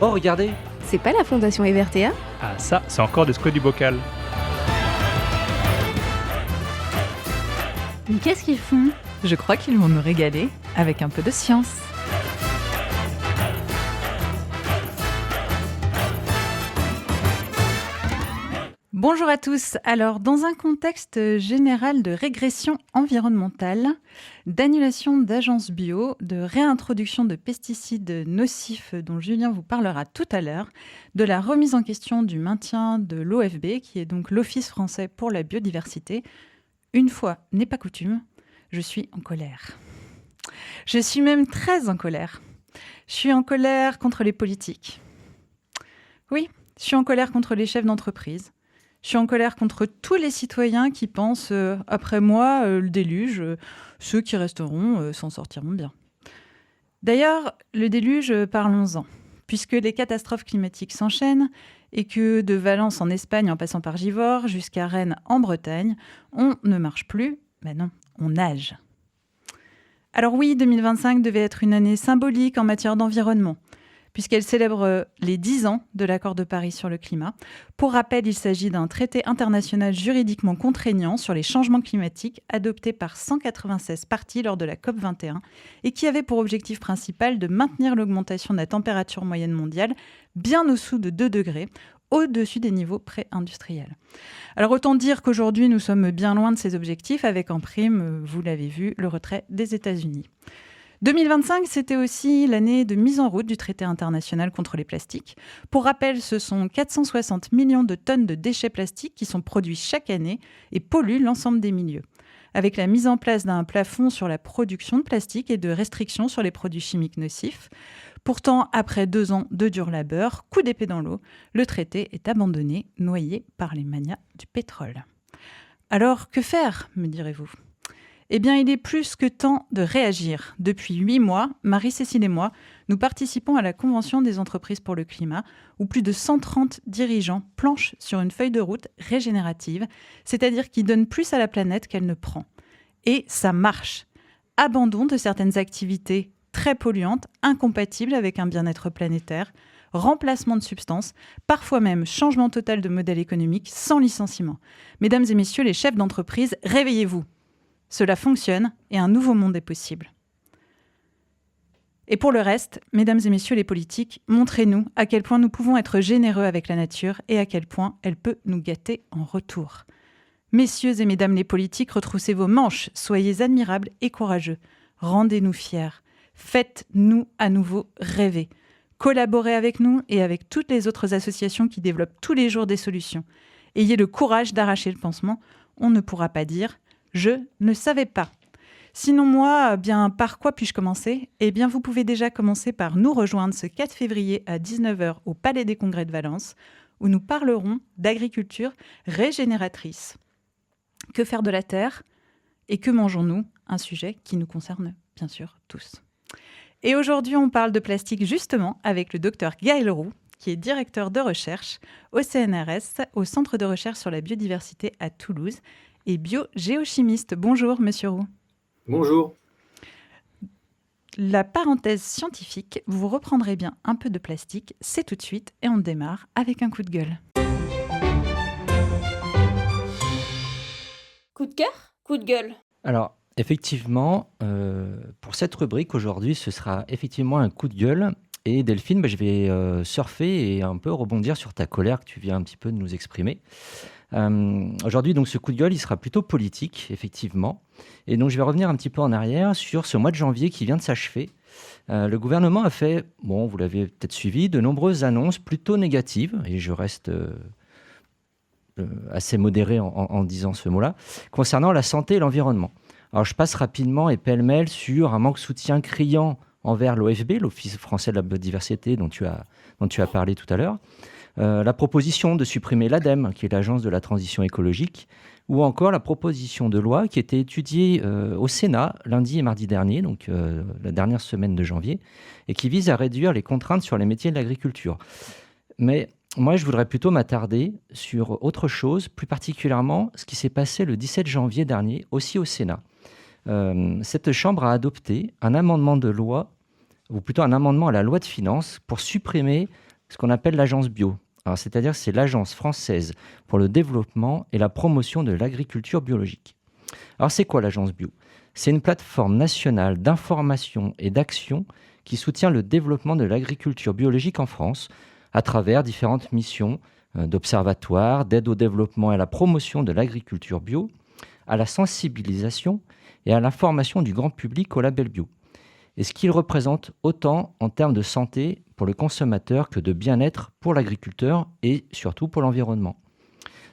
Oh, regardez! C'est pas la Fondation Evertea? Ah ça, c'est encore des squats du bocal. Mais qu'est-ce qu'ils font? Je crois qu'ils vont nous régaler avec un peu de science. Bonjour à tous. Alors, dans un contexte général de régression environnementale, d'annulation d'agences bio, de réintroduction de pesticides nocifs dont Julien vous parlera tout à l'heure, de la remise en question du maintien de l'OFB, qui est donc l'Office français pour la biodiversité, une fois n'est pas coutume, je suis en colère. Je suis même très en colère. Je suis en colère contre les politiques. Oui, je suis en colère contre les chefs d'entreprise. Je suis en colère contre tous les citoyens qui pensent, après moi, le déluge, ceux qui resteront s'en sortiront bien. D'ailleurs, le déluge, parlons-en, puisque les catastrophes climatiques s'enchaînent et que de Valence en Espagne en passant par Givors jusqu'à Rennes en Bretagne, on ne marche plus, mais non, on nage. Alors oui, 2025 devait être une année symbolique en matière d'environnement, puisqu'elle célèbre les 10 ans de l'accord de Paris sur le climat. Pour rappel, il s'agit d'un traité international juridiquement contraignant sur les changements climatiques adopté par 196 parties lors de la COP21 et qui avait pour objectif principal de maintenir l'augmentation de la température moyenne mondiale bien au-dessous de 2 degrés, au-dessus des niveaux pré-industriels. Alors autant dire qu'aujourd'hui, nous sommes bien loin de ces objectifs, avec en prime, vous l'avez vu, le retrait des États-Unis. 2025, c'était aussi l'année de mise en route du traité international contre les plastiques. Pour rappel, ce sont 460 millions de tonnes de déchets plastiques qui sont produits chaque année et polluent l'ensemble des milieux. Avec la mise en place d'un plafond sur la production de plastique et de restrictions sur les produits chimiques nocifs. Pourtant, après 2 ans de dur labeur, coup d'épée dans l'eau, le traité est abandonné, noyé par les manias du pétrole. Alors, que faire, me direz-vous ? Eh bien, il est plus que temps de réagir. Depuis 8 mois, Marie-Cécile et moi, nous participons à la Convention des entreprises pour le climat, où plus de 130 dirigeants planchent sur une feuille de route régénérative, c'est-à-dire qui donne plus à la planète qu'elle ne prend. Et ça marche. Abandon de certaines activités très polluantes, incompatibles avec un bien-être planétaire, remplacement de substances, parfois même changement total de modèle économique sans licenciement. Mesdames et messieurs les chefs d'entreprise, réveillez-vous. Cela fonctionne et un nouveau monde est possible. Et pour le reste, mesdames et messieurs les politiques, montrez-nous à quel point nous pouvons être généreux avec la nature et à quel point elle peut nous gâter en retour. Messieurs et mesdames les politiques, retroussez vos manches, soyez admirables et courageux. Rendez-nous fiers. Faites-nous à nouveau rêver. Collaborez avec nous et avec toutes les autres associations qui développent tous les jours des solutions. Ayez le courage d'arracher le pansement. On ne pourra pas dire « je ne savais pas ». Sinon moi, bien par quoi puis-je commencer ? Eh bien vous pouvez déjà commencer par nous rejoindre ce 4 février à 19h au Palais des Congrès de Valence, où nous parlerons d'agriculture régénératrice. Que faire de la terre ? Et que mangeons-nous ? Un sujet qui nous concerne bien sûr tous. Et aujourd'hui, on parle de plastique justement avec le docteur Gaël Roux, qui est directeur de recherche au CNRS, au Centre de recherche sur la biodiversité à Toulouse, et biogéochimiste. Bonjour, monsieur Roux. Bonjour. La parenthèse scientifique, vous reprendrez bien un peu de plastique, c'est tout de suite, et on démarre avec un coup de gueule. Coup de cœur ? Coup de gueule ? Alors, effectivement, pour cette rubrique aujourd'hui, ce sera effectivement un coup de gueule. Et Delphine, je vais surfer et un peu rebondir sur ta colère que tu viens un petit peu de nous exprimer. Aujourd'hui, donc, ce coup de gueule, il sera plutôt politique, effectivement. Et donc, je vais revenir un petit peu en arrière sur ce mois de janvier qui vient de s'achever. Le gouvernement a fait, vous l'avez peut-être suivi, de nombreuses annonces plutôt négatives, et je reste assez modéré en disant ce mot-là, concernant la santé et l'environnement. Alors, je passe rapidement et pêle-mêle sur un manque de soutien criant envers l'OFB, l'Office français de la biodiversité, dont tu as parlé tout à l'heure. La proposition de supprimer l'ADEME, qui est l'Agence de la transition écologique, ou encore la proposition de loi qui était étudiée au Sénat lundi et mardi dernier, donc la dernière semaine de janvier, et qui vise à réduire les contraintes sur les métiers de l'agriculture. Mais moi, je voudrais plutôt m'attarder sur autre chose, plus particulièrement ce qui s'est passé le 17 janvier dernier, aussi au Sénat. Cette Chambre a adopté un amendement de loi, ou plutôt un amendement à la loi de finances, pour supprimer ce qu'on appelle l'agence bio. Alors, c'est-à-dire que c'est l'agence française pour le développement et la promotion de l'agriculture biologique. Alors, c'est quoi l'agence bio? C'est une plateforme nationale d'information et d'action qui soutient le développement de l'agriculture biologique en France à travers différentes missions d'observatoire, d'aide au développement et à la promotion de l'agriculture bio, à la sensibilisation et à l'information du grand public au label bio. Et ce qu'il représente autant en termes de santé pour le consommateur que de bien-être pour l'agriculteur et surtout pour l'environnement.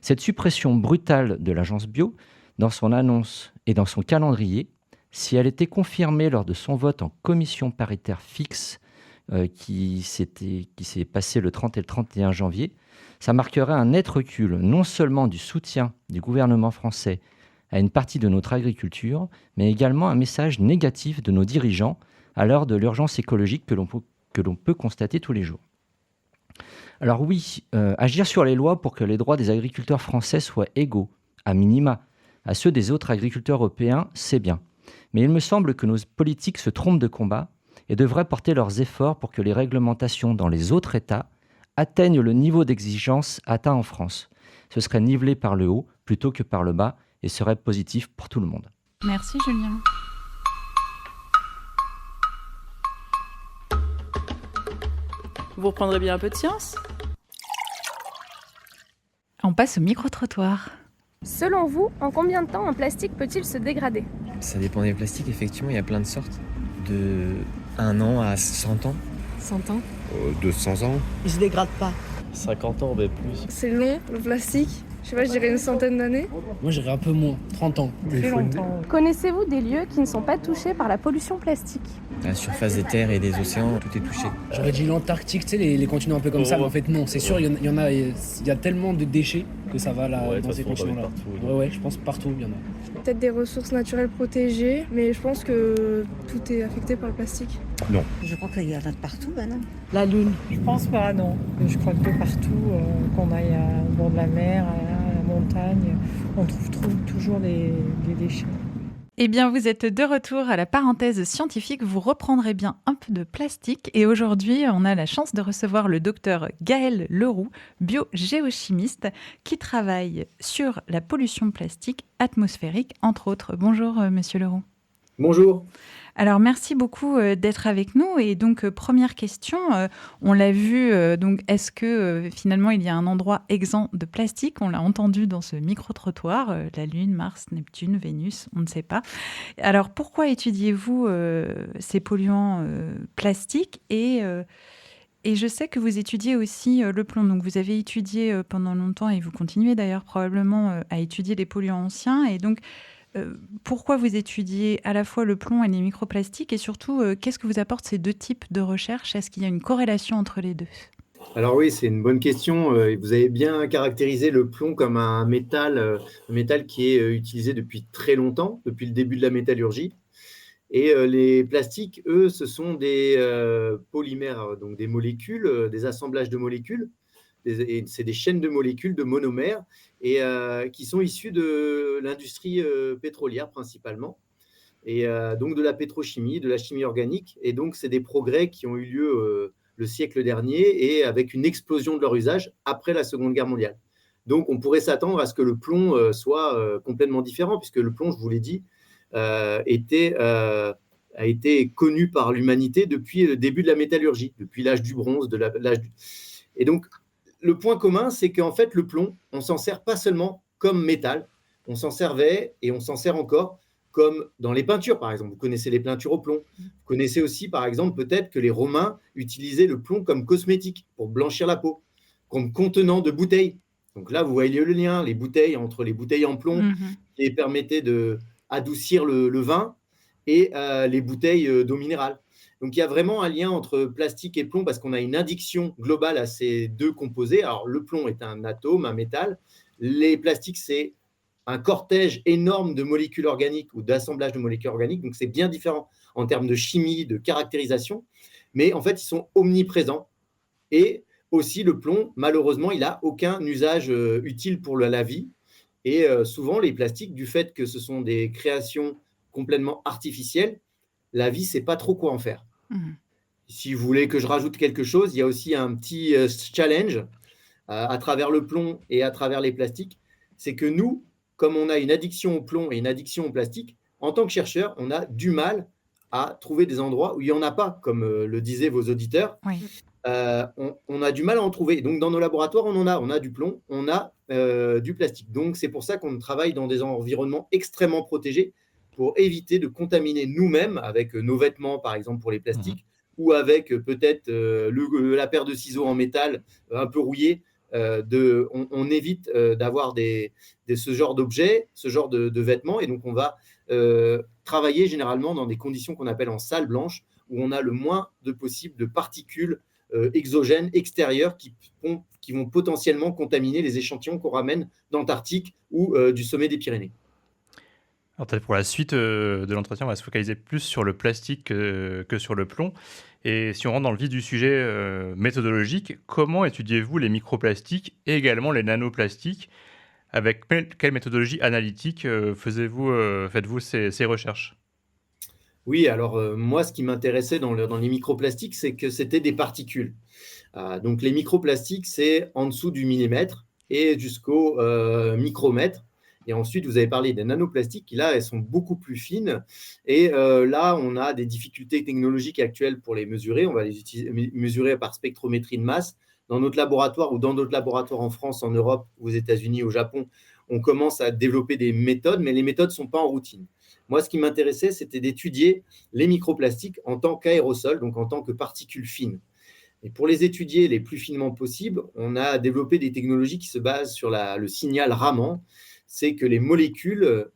Cette suppression brutale de l'agence bio, dans son annonce et dans son calendrier, si elle était confirmée lors de son vote en commission paritaire fixe qui s'est passé le 30 et le 31 janvier, ça marquerait un net recul non seulement du soutien du gouvernement français à une partie de notre agriculture, mais également un message négatif de nos dirigeants à l'heure de l'urgence écologique que l'on peut constater tous les jours. Alors oui, agir sur les lois pour que les droits des agriculteurs français soient égaux, à minima, à ceux des autres agriculteurs européens, c'est bien. Mais il me semble que nos politiques se trompent de combat et devraient porter leurs efforts pour que les réglementations dans les autres États atteignent le niveau d'exigence atteint en France. Ce serait nivelé par le haut plutôt que par le bas et serait positif pour tout le monde. Merci Julien. Vous reprendrez bien un peu de science? On passe au micro-trottoir. Selon vous, en combien de temps un plastique peut-il se dégrader? Ça dépend des plastiques, effectivement, il y a plein de sortes. De 1 an à 100 ans. 100 ans. 200 ans. Il se dégrade pas. 50 ans, plus. C'est long, le plastique. Je sais pas, je dirais une centaine d'années. Moi, je dirais un peu moins, 30 ans. Très longtemps. Connaissez-vous des lieux qui ne sont pas touchés par la pollution plastique? La surface des terres et des océans, tout est touché. J'aurais dit l'Antarctique, tu sais, les continents un peu comme ça, mais en fait, non. C'est sûr, il y a tellement de déchets que ça va là, dans ces continents-là. Ouais, je pense partout, il y en a. Peut-être des ressources naturelles protégées, mais je pense que tout est affecté par le plastique. Non. Je crois qu'il y en a de partout maintenant. La Lune. Je pense pas, non. Je crois que de partout, qu'on aille au bord de la mer, à la montagne, on trouve toujours des déchets. Eh bien, vous êtes de retour à la parenthèse scientifique. Vous reprendrez bien un peu de plastique. Et aujourd'hui, on a la chance de recevoir le docteur Gaël Leroux, biogéochimiste, qui travaille sur la pollution plastique atmosphérique, entre autres. Bonjour, monsieur Leroux. Bonjour. Alors, merci beaucoup d'être avec nous. Et donc, première question, on l'a vu, donc, est-ce que finalement, il y a un endroit exempt de plastique? On l'a entendu dans ce micro-trottoir, la Lune, Mars, Neptune, Vénus, on ne sait pas. Alors, pourquoi étudiez-vous ces polluants plastiques et je sais que vous étudiez aussi le plomb. Donc, vous avez étudié pendant longtemps, et vous continuez d'ailleurs probablement à étudier les polluants anciens. Et donc, pourquoi vous étudiez à la fois le plomb et les microplastiques et surtout, qu'est-ce que vous apportent ces deux types de recherche? Est-ce qu'il y a une corrélation entre les deux? Alors oui, c'est une bonne question. Vous avez bien caractérisé le plomb comme un métal qui est utilisé depuis très longtemps, depuis le début de la métallurgie. Et les plastiques, eux, ce sont des polymères, donc des molécules, des assemblages de molécules. C'est des chaînes de molécules, de monomères, et qui sont issues de l'industrie pétrolière principalement, et donc de la pétrochimie, de la chimie organique. Et donc, c'est des progrès qui ont eu lieu le siècle dernier, et avec une explosion de leur usage après la Seconde Guerre mondiale. Donc, on pourrait s'attendre à ce que le plomb soit complètement différent, puisque le plomb, je vous l'ai dit, a été connu par l'humanité depuis le début de la métallurgie, depuis l'âge du bronze, Et donc, le point commun, c'est qu'en fait, le plomb, on ne s'en sert pas seulement comme métal, on s'en servait et on s'en sert encore comme dans les peintures, par exemple. Vous connaissez les peintures au plomb. Vous connaissez aussi, par exemple, peut-être que les Romains utilisaient le plomb comme cosmétique pour blanchir la peau, comme contenant de bouteilles. Donc là, vous voyez le lien, les bouteilles, entre les bouteilles en plomb qui permettaient d'adoucir le vin et les bouteilles d'eau minérale. Donc, il y a vraiment un lien entre plastique et plomb parce qu'on a une addiction globale à ces deux composés. Alors, le plomb est un atome, un métal. Les plastiques, c'est un cortège énorme de molécules organiques ou d'assemblage de molécules organiques. Donc, c'est bien différent en termes de chimie, de caractérisation. Mais en fait, ils sont omniprésents. Et aussi, le plomb, malheureusement, il n'a aucun usage utile pour la vie. Et souvent, les plastiques, du fait que ce sont des créations complètement artificielles, la vie ne sait pas trop quoi en faire. Si vous voulez que je rajoute quelque chose, il y a aussi un petit challenge à travers le plomb et à travers les plastiques. C'est que nous, comme on a une addiction au plomb et une addiction au plastique, en tant que chercheur, on a du mal à trouver des endroits où il n'y en a pas, comme le disaient vos auditeurs. Oui. On a du mal à en trouver. Donc, dans nos laboratoires, on a du plomb, on a du plastique. Donc, c'est pour ça qu'on travaille dans des environnements extrêmement protégés pour éviter de contaminer nous-mêmes avec nos vêtements, par exemple, pour les plastiques, ou avec peut-être la paire de ciseaux en métal un peu rouillé. On évite d'avoir ce genre d'objets, ce genre de vêtements. Et donc, on va travailler généralement dans des conditions qu'on appelle en salle blanche, où on a le moins de possible de particules exogènes, extérieures, qui vont potentiellement contaminer les échantillons qu'on ramène d'Antarctique ou du sommet des Pyrénées. Alors, peut-être pour la suite de l'entretien, on va se focaliser plus sur le plastique que sur le plomb. Et si on rentre dans le vif du sujet méthodologique, comment étudiez-vous les microplastiques et également les nanoplastiques? Avec quelle méthodologie analytique faites-vous ces recherches? Oui, alors moi, ce qui m'intéressait dans les microplastiques, c'est que c'était des particules. Donc, les microplastiques, c'est en dessous du millimètre et jusqu'au micromètre. Et ensuite, vous avez parlé des nanoplastiques qui, là, elles sont beaucoup plus fines. Et là, on a des difficultés technologiques actuelles pour les mesurer. On va les mesurer par spectrométrie de masse. Dans notre laboratoire ou dans d'autres laboratoires en France, en Europe, aux États-Unis, au Japon, on commence à développer des méthodes, mais les méthodes ne sont pas en routine. Moi, ce qui m'intéressait, c'était d'étudier les microplastiques en tant qu'aérosols, donc en tant que particules fines. Et pour les étudier les plus finement possible, on a développé des technologies qui se basent sur le signal Raman. C'est que les molécules,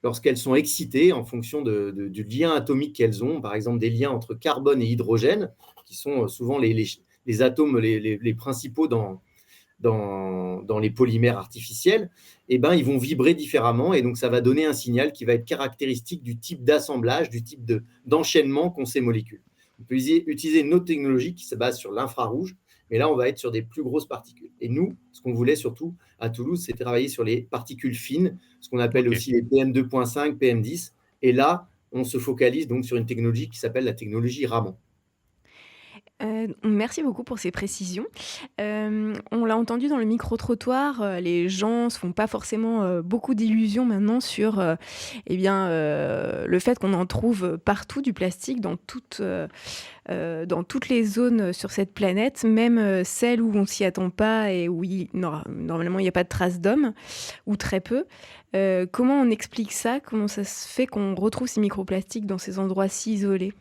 lorsqu'elles sont excitées en fonction du lien atomique qu'elles ont, par exemple des liens entre carbone et hydrogène, qui sont souvent les atomes les principaux dans les polymères artificiels, eh ben, ils vont vibrer différemment et donc ça va donner un signal qui va être caractéristique du type d'assemblage, du type d'enchaînement qu'ont ces molécules. On peut utiliser une autre technologie qui se base sur l'infrarouge, mais là, on va être sur des plus grosses particules. Et nous, ce qu'on voulait surtout à Toulouse, c'est travailler sur les particules fines, ce qu'on appelle aussi les PM2.5, PM10. Et là, on se focalise donc sur une technologie qui s'appelle la technologie Raman. Merci beaucoup pour ces précisions. On l'a entendu dans le micro-trottoir, les gens se font pas forcément beaucoup d'illusions maintenant sur le fait qu'on en trouve partout du plastique dans toutes les zones sur cette planète, même celles où on s'y attend pas et où normalement il n'y a pas de traces d'hommes, ou très peu. Comment on explique ça? Comment ça se fait qu'on retrouve ces microplastiques dans ces endroits si isolés?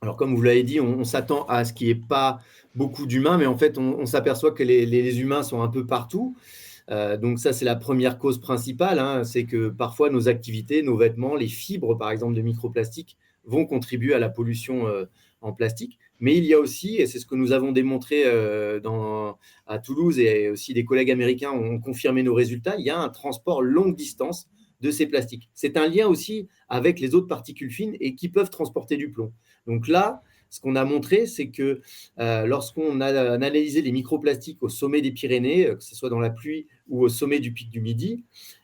Alors, comme vous l'avez dit, on s'attend à ce qu'il n'y ait pas beaucoup d'humains, mais en fait, on s'aperçoit que les humains sont un peu partout. Donc ça, c'est la première cause principale, hein, c'est que parfois nos activités, nos vêtements, les fibres, par exemple, de microplastiques, vont contribuer à la pollution en plastique. Mais il y a aussi, et c'est ce que nous avons démontré à Toulouse, et aussi des collègues américains ont confirmé nos résultats, il y a un transport longue distance de ces plastiques. C'est un lien aussi avec les autres particules fines et qui peuvent transporter du plomb. Donc là, ce qu'on a montré, c'est que lorsqu'on a analysé les microplastiques au sommet des Pyrénées, que ce soit dans la pluie ou au sommet du pic du Midi,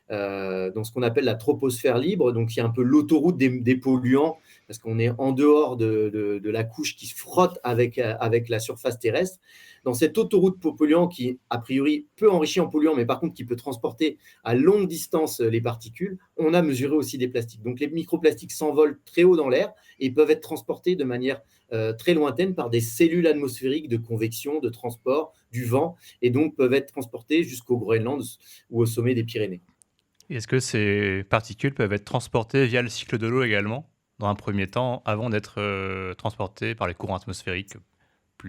dans ce qu'on appelle la troposphère libre, donc il y a un peu l'autoroute des polluants, parce qu'on est en dehors de la couche qui se frotte avec la surface terrestre. Dans cette autoroute polluant qui, a priori, peu enrichie en polluants, mais par contre qui peut transporter à longue distance les particules, on a mesuré aussi des plastiques. Donc les microplastiques s'envolent très haut dans l'air et peuvent être transportés de manière très lointaine par des cellules atmosphériques de convection, de transport, du vent, et donc peuvent être transportés jusqu'au Groenland ou au sommet des Pyrénées. Est-ce que ces particules peuvent être transportées via le cycle de l'eau également, dans un premier temps, avant d'être transportées par les courants atmosphériques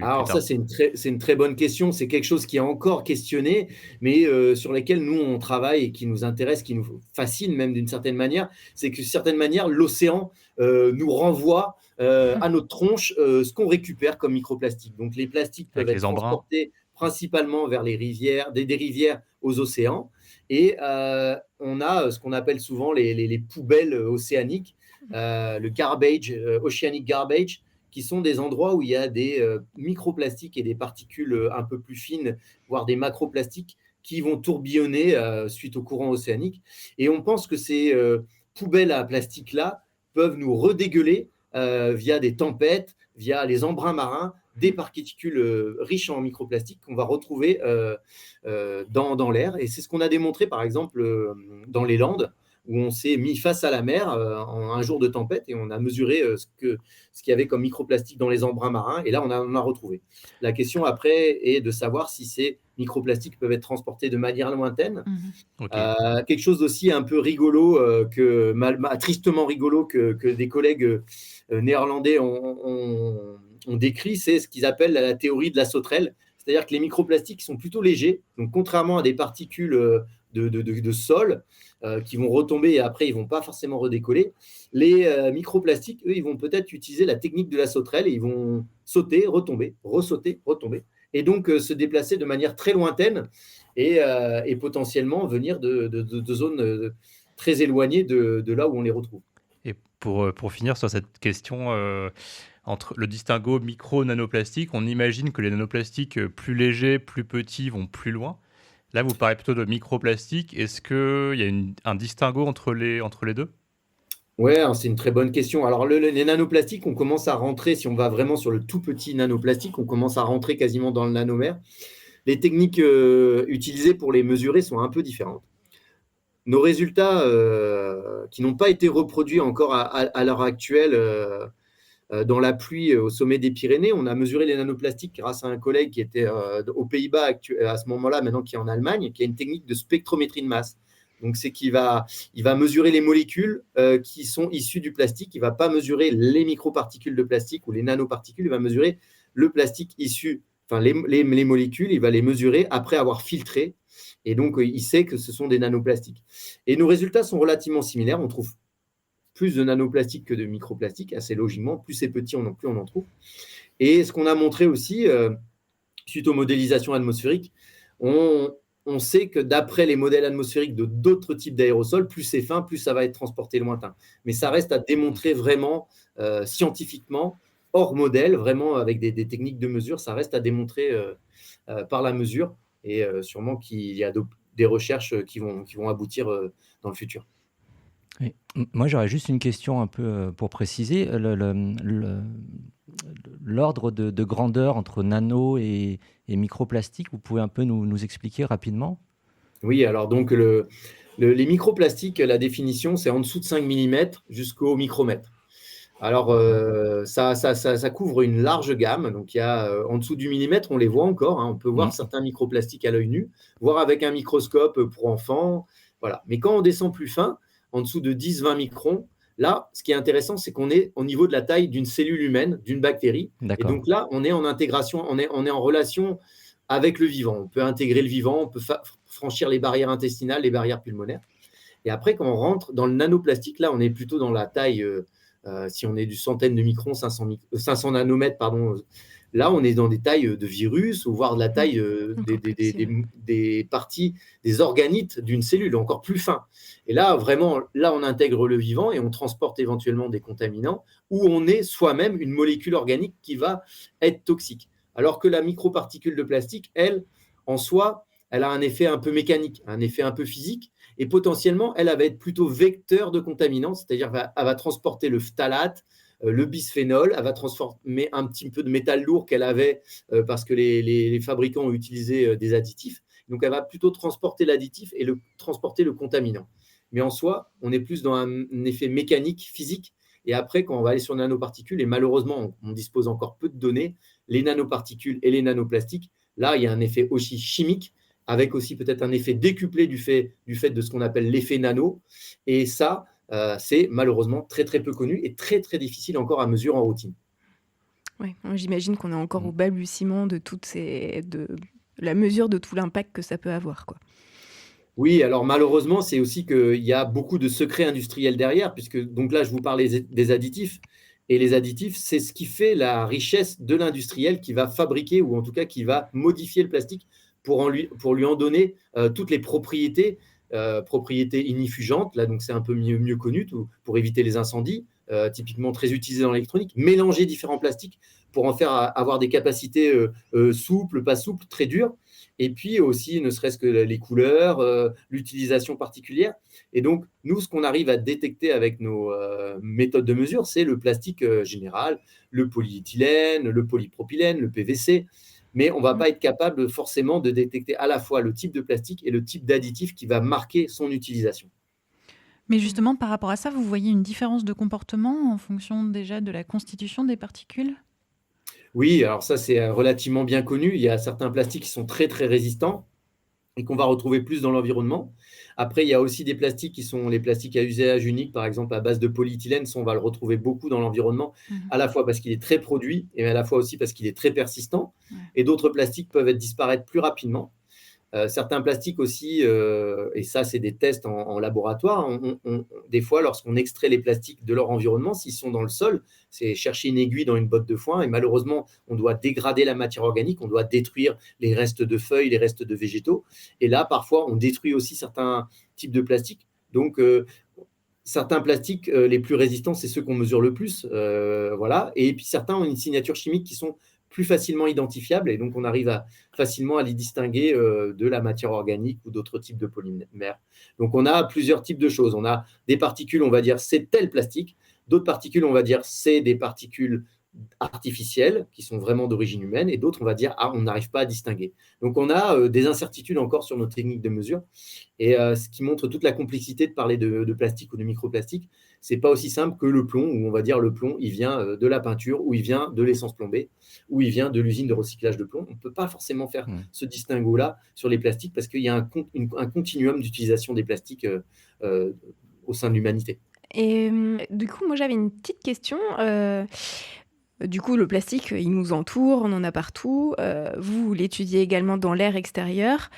Alors ça, c'est une très bonne question. C'est quelque chose qui est encore questionné, mais sur lequel nous, on travaille et qui nous intéresse, qui nous fascine même d'une certaine manière. C'est que d'une certaine manière, l'océan nous renvoie à notre tronche ce qu'on récupère comme microplastique. Donc les plastiques peuvent être transportés principalement vers les rivières, des rivières aux océans. Et on a ce qu'on appelle souvent les poubelles océaniques, le garbage, oceanic garbage, qui sont des endroits où il y a des microplastiques et des particules un peu plus fines, voire des macroplastiques, qui vont tourbillonner suite au courant océanique. Et on pense que ces poubelles à plastique-là peuvent nous redégueuler via des tempêtes, via les embruns marins, des particules riches en microplastiques qu'on va retrouver dans l'air. Et c'est ce qu'on a démontré, par exemple, dans les Landes, où on s'est mis face à la mer en un jour de tempête et on a mesuré ce qu'il y avait comme microplastique dans les embruns marins. Et là, on en a retrouvé. La question après est de savoir si ces microplastiques peuvent être transportés de manière lointaine. Quelque chose d'aussi un peu rigolo, tristement rigolo, que des collègues néerlandais ont décrit, c'est ce qu'ils appellent la théorie de la sauterelle. C'est-à-dire que les microplastiques sont plutôt légers. Donc, contrairement à des particules de sol qui vont retomber et après, ils ne vont pas forcément redécoller, les microplastiques, eux, ils vont peut-être utiliser la technique de la sauterelle et ils vont sauter, retomber, ressauter, retomber. Et donc, se déplacer de manière très lointaine et potentiellement venir de zones très éloignées de là où on les retrouve. Et pour finir sur cette question, entre le distinguo micro-nanoplastique, on imagine que les nanoplastiques plus légers, plus petits vont plus loin. Là, vous parlez plutôt de microplastique. Est-ce qu'il y a un distinguo entre les deux ? Ouais, c'est une très bonne question. Alors, les nanoplastiques, on commence à rentrer, si on va vraiment sur le tout petit nanoplastique, on commence à rentrer quasiment dans le nanomètre. Les techniques utilisées pour les mesurer sont un peu différentes. Nos résultats qui n'ont pas été reproduits encore à l'heure actuelle dans la pluie au sommet des Pyrénées, on a mesuré les nanoplastiques grâce à un collègue qui était aux Pays-Bas à ce moment-là, maintenant qui est en Allemagne, qui a une technique de spectrométrie de masse. Donc, c'est qu'il va mesurer les molécules qui sont issues du plastique. Il ne va pas mesurer les microparticules de plastique ou les nanoparticules. Il va mesurer le plastique issu, enfin les molécules, il va les mesurer après avoir filtré. Et donc, il sait que ce sont des nanoplastiques. Et nos résultats sont relativement similaires. On trouve plus de nanoplastiques que de microplastiques, assez logiquement. Plus c'est petit, plus on en trouve. Et ce qu'on a montré aussi, suite aux modélisations atmosphériques, on sait que d'après les modèles atmosphériques de d'autres types d'aérosols, plus c'est fin, plus ça va être transporté lointain. Mais ça reste à démontrer vraiment scientifiquement, hors modèle, vraiment avec des techniques de mesure, ça reste à démontrer par la mesure. Et sûrement qu'il y a des recherches qui vont aboutir dans le futur. Oui. Moi, j'aurais juste une question un peu pour préciser. L'ordre de grandeur entre nano et microplastique, vous pouvez un peu nous expliquer rapidement ? Oui, alors donc les microplastiques, la définition, c'est en dessous de 5 mm jusqu'au micromètre. Alors, ça couvre une large gamme. Donc, il y a en dessous du millimètre, on les voit encore. On peut voir certains microplastiques à l'œil nu, voire avec un microscope pour enfants. Voilà. Mais quand on descend plus fin, en dessous de 10-20 microns, là, ce qui est intéressant, c'est qu'on est au niveau de la taille d'une cellule humaine, d'une bactérie. D'accord. Et donc là, on est en intégration, on est en relation avec le vivant. On peut intégrer le vivant, on peut franchir les barrières intestinales, les barrières pulmonaires. Et après, quand on rentre dans le nanoplastique, là, on est plutôt dans la taille, si on est du centaine de microns, 500 nanomètres, pardon. Là, on est dans des tailles de virus, ou voire de la taille des parties, des organites d'une cellule, encore plus fin. Et là, vraiment, on intègre le vivant et on transporte éventuellement des contaminants, où on est soi-même une molécule organique qui va être toxique. Alors que la microparticule de plastique, elle, en soi, elle a un effet un peu mécanique, un effet un peu physique, et potentiellement, elle va être plutôt vecteur de contaminants, c'est-à-dire elle va transporter le phtalate, le bisphénol, elle va transformer un petit peu de métal lourd qu'elle avait parce que les fabricants ont utilisé des additifs. Donc, elle va plutôt transporter l'additif et transporter le contaminant. Mais en soi, on est plus dans un effet mécanique, physique. Et après, quand on va aller sur les nanoparticules, et malheureusement, on dispose encore peu de données, les nanoparticules et les nanoplastiques, là, il y a un effet aussi chimique, avec aussi peut-être un effet décuplé du fait de ce qu'on appelle l'effet nano. Et ça, c'est malheureusement très, très peu connu et très, très difficile encore à mesurer en routine. Ouais, j'imagine qu'on est encore au balbutiement de la mesure de tout l'impact que ça peut avoir, quoi. Oui, alors malheureusement, c'est aussi qu'il y a beaucoup de secrets industriels derrière, puisque donc là, je vous parlais des additifs. Et les additifs, c'est ce qui fait la richesse de l'industriel qui va fabriquer, ou en tout cas qui va modifier le plastique pour lui en donner toutes les propriétés ignifugeantes. Là, donc c'est un peu mieux connu pour éviter les incendies, typiquement très utilisé dans l'électronique. Mélanger différents plastiques pour en faire avoir des capacités souples, pas souples, très dures. et puis aussi ne serait-ce que les couleurs, l'utilisation particulière. Et donc, nous, ce qu'on arrive à détecter avec nos méthodes de mesure, c'est le plastique général, le polyéthylène, le polypropylène, le PVC, mais on ne va pas être capable forcément de détecter à la fois le type de plastique et le type d'additif qui va marquer son utilisation. Mais justement, par rapport à ça, vous voyez une différence de comportement en fonction déjà de la constitution des particules ? Oui, alors ça, c'est relativement bien connu. Il y a certains plastiques qui sont très, très résistants et qu'on va retrouver plus dans l'environnement. Après, il y a aussi des plastiques qui sont les plastiques à usage unique, par exemple à base de polyéthylène. Ça, on va le retrouver beaucoup dans l'environnement, à la fois parce qu'il est très produit et à la fois aussi parce qu'il est très persistant. Et d'autres plastiques peuvent disparaître plus rapidement. Certains plastiques aussi, et ça, c'est des tests en laboratoire. Des fois, lorsqu'on extrait les plastiques de leur environnement, s'ils sont dans le sol, c'est chercher une aiguille dans une botte de foin. Et malheureusement, on doit dégrader la matière organique, on doit détruire les restes de feuilles, les restes de végétaux. Et là, parfois, on détruit aussi certains types de plastiques. Donc, certains plastiques les plus résistants, c'est ceux qu'on mesure le plus. Voilà. Et puis, certains ont une signature chimique qui sont plus facilement identifiables et donc on arrive facilement à les distinguer de la matière organique ou d'autres types de polymères. Donc on a plusieurs types de choses. On a des particules, on va dire c'est tel plastique, d'autres particules, on va dire c'est des particules artificielles qui sont vraiment d'origine humaine et d'autres, on va dire on n'arrive pas à distinguer. Donc on a des incertitudes encore sur nos techniques de mesure et ce qui montre toute la complexité de parler de plastique ou de microplastique. C'est pas aussi simple que le plomb, où on va dire le plomb, il vient de la peinture, ou il vient de l'essence plombée, ou il vient de l'usine de recyclage de plomb. On ne peut pas forcément faire ce distinguo-là sur les plastiques parce qu'il y a un continuum d'utilisation des plastiques au sein de l'humanité. Et du coup, moi, j'avais une petite question. Du coup, le plastique, il nous entoure, on en a partout. Vous l'étudiez également dans l'air extérieur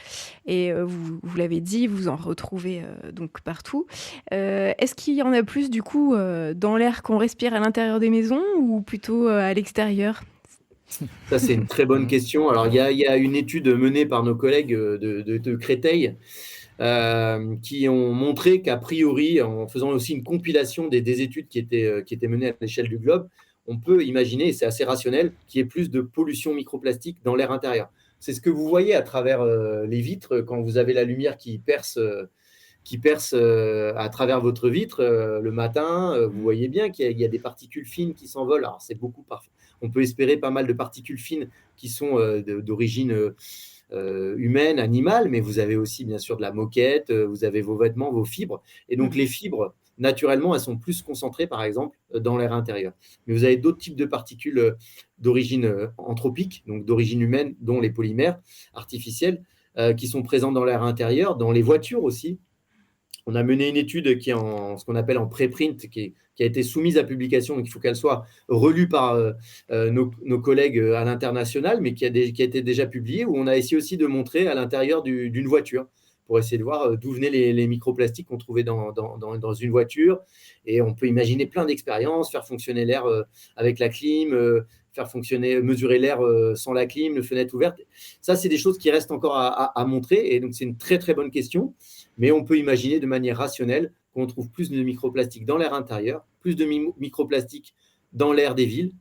et vous l'avez dit, vous en retrouvez donc partout. Est-ce qu'il y en a plus du coup dans l'air qu'on respire à l'intérieur des maisons ou plutôt à l'extérieur ? Ça, c'est une très bonne question. Alors, il y a une étude menée par nos collègues de Créteil qui ont montré qu'a priori, en faisant aussi une compilation des études qui étaient menées à l'échelle du globe, on peut imaginer, et c'est assez rationnel, qu'il y ait plus de pollution microplastique dans l'air intérieur. C'est ce que vous voyez à travers les vitres, quand vous avez la lumière qui perce à travers votre vitre le matin. Vous voyez bien qu'il y a des particules fines qui s'envolent. Alors, c'est beaucoup parfait. On peut espérer pas mal de particules fines qui sont d'origine humaine, animale, mais vous avez aussi, bien sûr, de la moquette, vous avez vos vêtements, vos fibres. Et donc, les fibres, naturellement, elles sont plus concentrées, par exemple, dans l'air intérieur. Mais vous avez d'autres types de particules d'origine anthropique, donc d'origine humaine, dont les polymères artificiels, qui sont présents dans l'air intérieur, dans les voitures aussi. On a mené une étude qui est ce qu'on appelle en préprint, qui a été soumise à publication, donc il faut qu'elle soit relue par nos collègues à l'international, mais qui a été déjà publiée, où on a essayé aussi de montrer à l'intérieur d'une voiture, pour essayer de voir d'où venaient les microplastiques qu'on trouvait dans une voiture. Et on peut imaginer plein d'expériences, faire fonctionner l'air avec la clim, mesurer l'air sans la clim, les fenêtres ouvertes. Ça, c'est des choses qui restent encore à montrer. Et donc, c'est une très, très bonne question. Mais on peut imaginer de manière rationnelle qu'on trouve plus de microplastiques dans l'air intérieur, plus de microplastiques dans l'air des villes,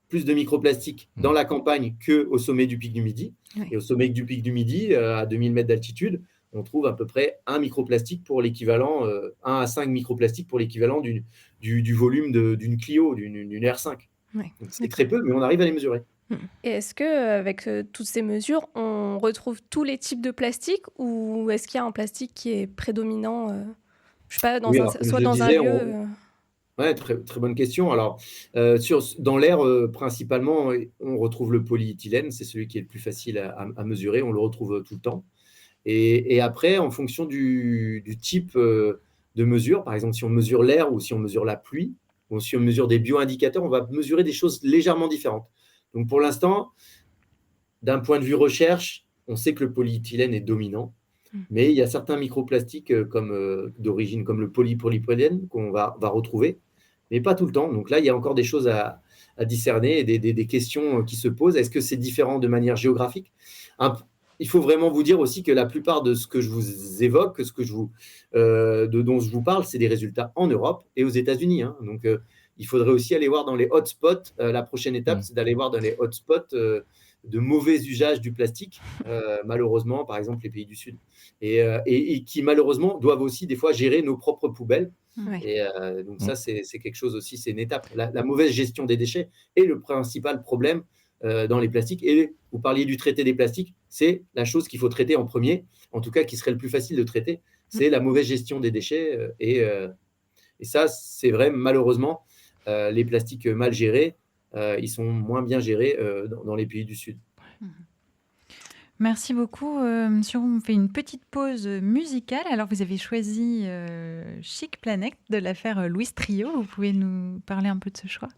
plus de microplastiques dans la campagne qu'au sommet du pic du Midi. Oui. Et au sommet du pic du Midi, à 2000 mètres d'altitude, on trouve à peu près 1 microplastique pour l'équivalent, 1 à 5 microplastiques pour l'équivalent du volume d'une Clio, d'une R5. Ouais. Donc, c'est très peu, mais on arrive à les mesurer. Et est-ce qu'avec toutes ces mesures, on retrouve tous les types de plastique ou est-ce qu'il y a un plastique qui est prédominant je sais pas, soit dans un lieu Oui, très, très bonne question. Alors, dans l'air, principalement, on retrouve le polyéthylène, c'est celui qui est le plus facile à mesurer, on le retrouve tout le temps. Et après, en fonction du type de mesure, par exemple, si on mesure l'air ou si on mesure la pluie, ou si on mesure des bioindicateurs, on va mesurer des choses légèrement différentes. Donc, pour l'instant, d'un point de vue recherche, on sait que le polyéthylène est dominant, mais il y a certains microplastiques d'origine, comme le polypropylène, qu'on va retrouver, mais pas tout le temps. Donc là, il y a encore des choses à discerner et des questions qui se posent. Est-ce que c'est différent de manière géographique ? Il faut vraiment vous dire aussi que la plupart de ce que je vous évoque, dont je vous parle, c'est des résultats en Europe et aux États-Unis. Hein. Donc, il faudrait aussi aller voir dans les hotspots. La prochaine étape, c'est d'aller voir dans les hotspots mauvais usage du plastique, malheureusement, par exemple les pays du Sud, et qui malheureusement doivent aussi des fois gérer nos propres poubelles. Et donc ça, c'est quelque chose aussi, c'est une étape. La mauvaise gestion des déchets est le principal problème dans les plastiques. Et vous parliez du traité des plastiques, c'est la chose qu'il faut traiter en premier, en tout cas qui serait le plus facile de traiter, c'est la mauvaise gestion des déchets. Et ça, c'est vrai, malheureusement, les plastiques mal gérés, ils sont moins bien gérés dans les pays du Sud. Merci beaucoup, monsieur Roux. On fait une petite pause musicale. Alors, vous avez choisi Chic Planet de l'affaire Louis Trio. Vous pouvez nous parler un peu de ce choix?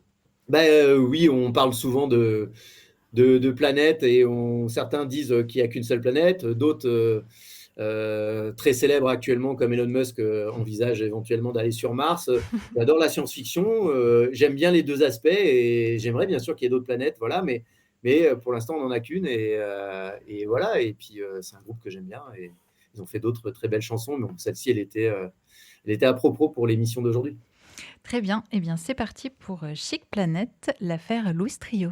Oui, on parle souvent de planètes et certains disent qu'il n'y a qu'une seule planète. D'autres, très célèbres actuellement, comme Elon Musk, envisagent éventuellement d'aller sur Mars. J'adore la science-fiction. J'aime bien les deux aspects et j'aimerais bien sûr qu'il y ait d'autres planètes. Voilà, mais pour l'instant, on n'en a qu'une. Et voilà. Et puis, c'est un groupe que j'aime bien. Et ils ont fait d'autres très belles chansons. Mais bon, celle-ci, elle était à propos pour l'émission d'aujourd'hui. Très bien. Eh bien, c'est parti pour Chic Planet, l'affaire Louis Trio.